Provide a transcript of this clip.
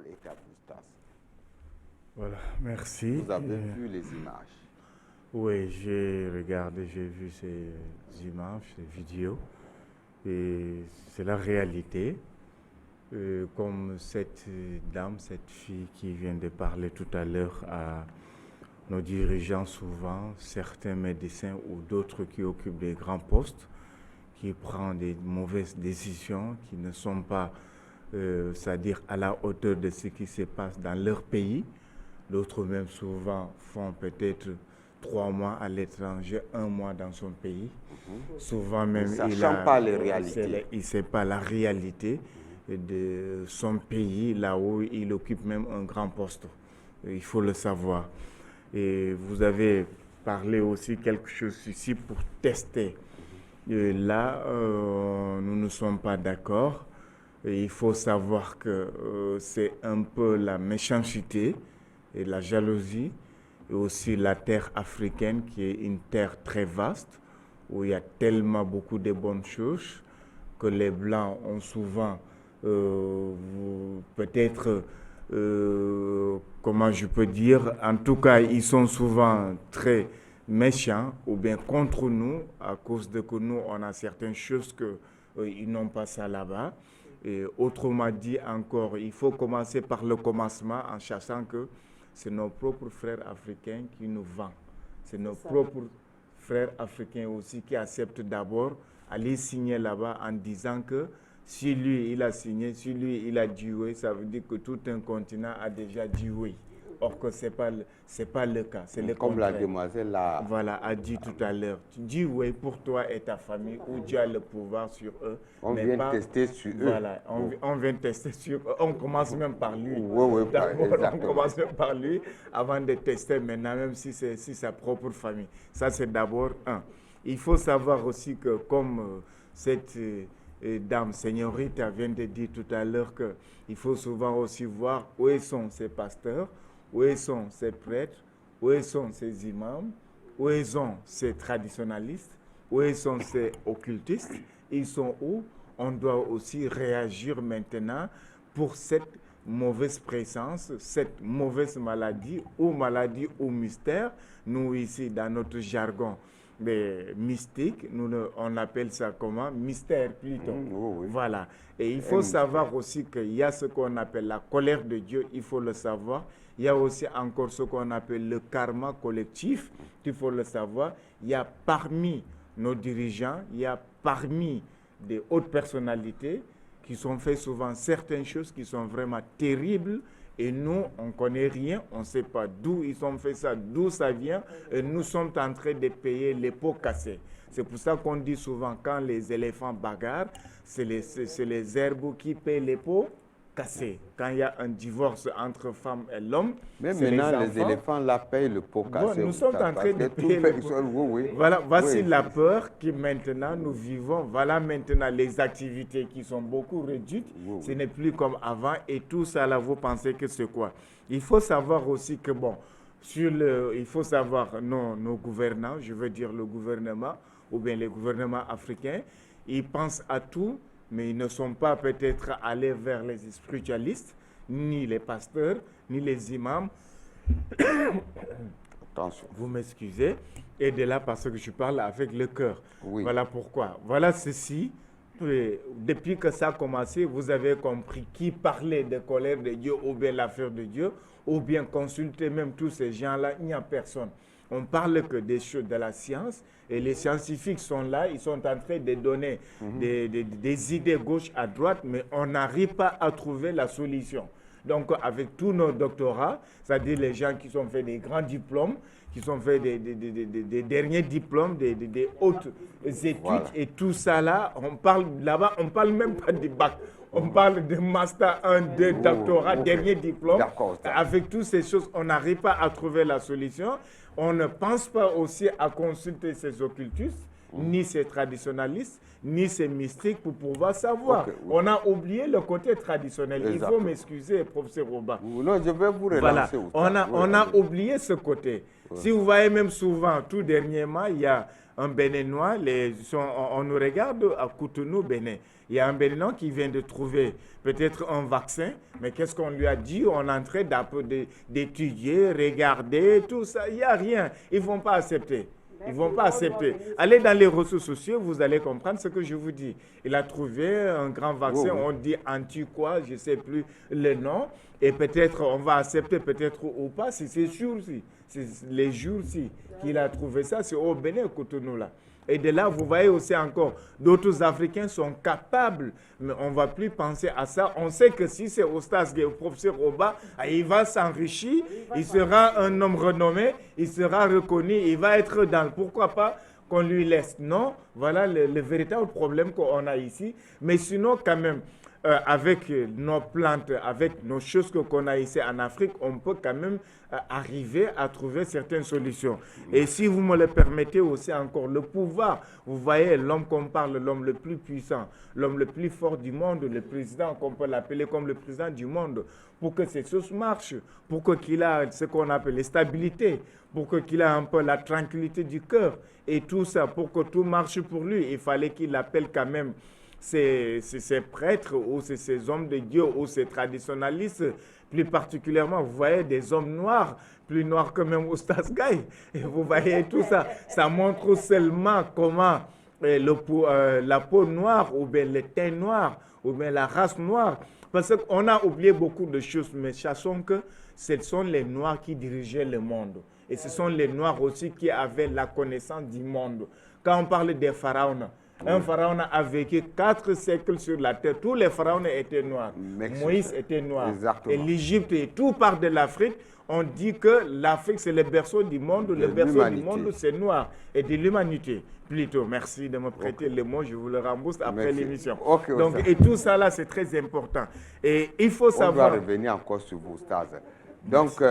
les Kabbalistas. Voilà, merci. Vous avez vu les images? Oui, j'ai regardé, j'ai vu ces images, ces vidéos. Et c'est la réalité. Comme cette dame, cette fille qui vient de parler tout à l'heure à nos dirigeants, souvent, certains médecins ou d'autres qui occupent des grands postes, qui prennent des mauvaises décisions, qui ne sont pas, c'est-à-dire à la hauteur de ce qui se passe dans leur pays. D'autres même souvent font peut-être 3 mois à l'étranger, 1 mois dans son pays. Souvent même, il ne sait pas la réalité de son pays, là où il occupe même un grand poste. Il faut le savoir. Et vous avez parlé aussi quelque chose ici pour tester. Et là, nous ne sommes pas d'accord. Et il faut savoir que c'est un peu la méchanceté et la jalousie, et aussi la terre africaine qui est une terre très vaste, où il y a tellement beaucoup de bonnes choses que les Blancs ont souvent peut-être, comment je peux dire, en tout cas, ils sont souvent très méchants ou bien contre nous à cause de que nous, on a certaines choses qu'ils n'ont pas ça là-bas. Et autrement dit encore, il faut commencer par le commencement en sachant que c'est nos propres frères africains qui nous vendent. C'est nos propres frères africains aussi qui acceptent d'abord aller signer là-bas en disant que si lui, il a signé, si lui, il a dit oui, ça veut dire que tout un continent a déjà dit oui. Or que ce n'est pas le cas. C'est le comme contraire. la demoiselle a dit tout à l'heure. Tu dis oui pour toi et ta famille, où tu as le pouvoir sur eux. On vient tester sur eux. Voilà, on vient tester sur eux. On commence même par lui. Oui, on commence même par lui avant de tester maintenant, même si c'est sa propre famille. Ça, c'est d'abord un. Il faut savoir aussi que comme cette dame Señorita vient de dire tout à l'heure qu'il faut souvent aussi voir où sont ces pasteurs, où sont ces prêtres, où sont ces imams, où sont ces traditionnalistes, où sont ces occultistes, ils sont où? On doit aussi réagir maintenant pour cette mauvaise présence, cette mauvaise maladie ou mystère. Nous ici, dans notre jargon mystique, on appelle ça comment? Mystère plutôt. Oui. Voilà. Et il faut savoir aussi qu'il y a ce qu'on appelle la colère de Dieu, il faut le savoir. Il y a aussi encore ce qu'on appelle le karma collectif, il faut le savoir. Il y a parmi nos dirigeants, il y a parmi des hautes personnalités qui sont fait souvent certaines choses qui sont vraiment terribles. Et nous, on ne connaît rien, on ne sait pas d'où ils ont fait ça, d'où ça vient. Et nous sommes en train de payer les pots cassés. C'est pour ça qu'on dit souvent, quand les éléphants bagarrent, c'est les herbes qui paient les pots cassés. Quand il y a un divorce entre femme et l'homme, même maintenant, les éléphants la payent le pot cassé. Nous sommes en train de payer le pot. Voilà, voici la peur que maintenant nous vivons. Voilà maintenant les activités qui sont beaucoup réduites. Ce n'est plus comme avant. Et tout ça, là, vous pensez que c'est quoi? Il faut savoir aussi que, il faut savoir nos gouvernants, je veux dire le gouvernement, ou bien les gouvernements africains, ils pensent à tout, mais ils ne sont pas peut-être allés vers les spiritualistes, ni les pasteurs, ni les imams. Attention. Vous m'excusez. Et de là, parce que je parle avec le cœur. Oui. Voilà pourquoi. Voilà ceci. Depuis que ça a commencé, vous avez compris qui parlait de colère de Dieu ou bien l'affaire de Dieu, ou bien consulter même tous ces gens-là, il n'y a personne. On parle que des choses de la science et les scientifiques sont là, ils sont en train de donner des idées gauche à droite, mais on n'arrive pas à trouver la solution. Donc avec tous nos doctorats, c'est-à-dire les gens qui ont fait des grands diplômes, qui ont fait des derniers diplômes, des hautes études et tout ça là, on parle là-bas, on ne parle même pas du bac. On parle de master 1, 2, doctorat, dernier diplôme. Avec toutes ces choses, on n'arrive pas à trouver la solution. On ne pense pas aussi à consulter ces occultistes, ni ces traditionnalistes, ni ces mystiques pour pouvoir savoir. On a oublié le côté traditionnel. Il faut m'excuser, professeur Roba. Non, je vais vous relancer. Voilà. On a oublié ce côté. Si vous voyez même souvent, tout dernièrement, il y a un Béninois, on nous regarde à Cotonou, Bénin. Il y a un Béninois qui vient de trouver peut-être un vaccin, mais qu'est-ce qu'on lui a dit? On est en train d'étudier, regarder, tout ça. Il n'y a rien. Ils ne vont pas accepter. Ils ne vont pas accepter. Allez dans les réseaux sociaux, vous allez comprendre ce que je vous dis. Il a trouvé un grand vaccin, on dit anti-quoi, je ne sais plus le nom, et peut-être on va accepter, peut-être ou pas, c'est sûr-ci. C'est les jours-ci qu'il a trouvé ça, c'est au Bénin, Cotonou là. Et de là, vous voyez aussi encore, d'autres Africains sont capables, mais on ne va plus penser à ça. On sait que si c'est Eustace Gueye, au professeur Oba, il va s'enrichir, il sera un homme renommé, il sera reconnu, il va être dans... Pourquoi pas qu'on lui laisse? Non, voilà le véritable problème qu'on a ici. Mais sinon, quand même, avec nos plantes, avec nos choses qu'on a ici en Afrique, on peut quand même arriver à trouver certaines solutions. Et si vous me le permettez aussi encore, le pouvoir, vous voyez l'homme qu'on parle, l'homme le plus puissant, l'homme le plus fort du monde, le président qu'on peut l'appeler comme le président du monde, pour que ces choses marchent, pour qu'il ait ce qu'on appelle la stabilité, pour qu'il ait un peu la tranquillité du cœur et tout ça, pour que tout marche pour lui, il fallait qu'il appelle quand même ces prêtres ou ces hommes de Dieu ou ces traditionnalistes, plus particulièrement, vous voyez des hommes noirs, plus noirs que même Eustace Gueye. Et vous voyez tout ça. Ça montre seulement comment la peau noire ou bien le teint noir ou bien la race noire. Parce qu'on a oublié beaucoup de choses, mais sachons que ce sont les noirs qui dirigeaient le monde. Et ce sont les noirs aussi qui avaient la connaissance du monde. Quand on parle des pharaons, un pharaon a vécu 4 siècles sur la terre. Tous les pharaons étaient noirs. Moïse était noir. Exactement. Et l'Égypte, et tout part de l'Afrique. On dit que l'Afrique, c'est le berceau du monde. Le berceau du monde, c'est noir. Et de l'humanité, plutôt. Merci de me prêter les mots. Je vous le rembourse après l'émission. Donc, et tout ça, là, c'est très important. Et il faut savoir... On va revenir encore sur vous, Staz. Donc,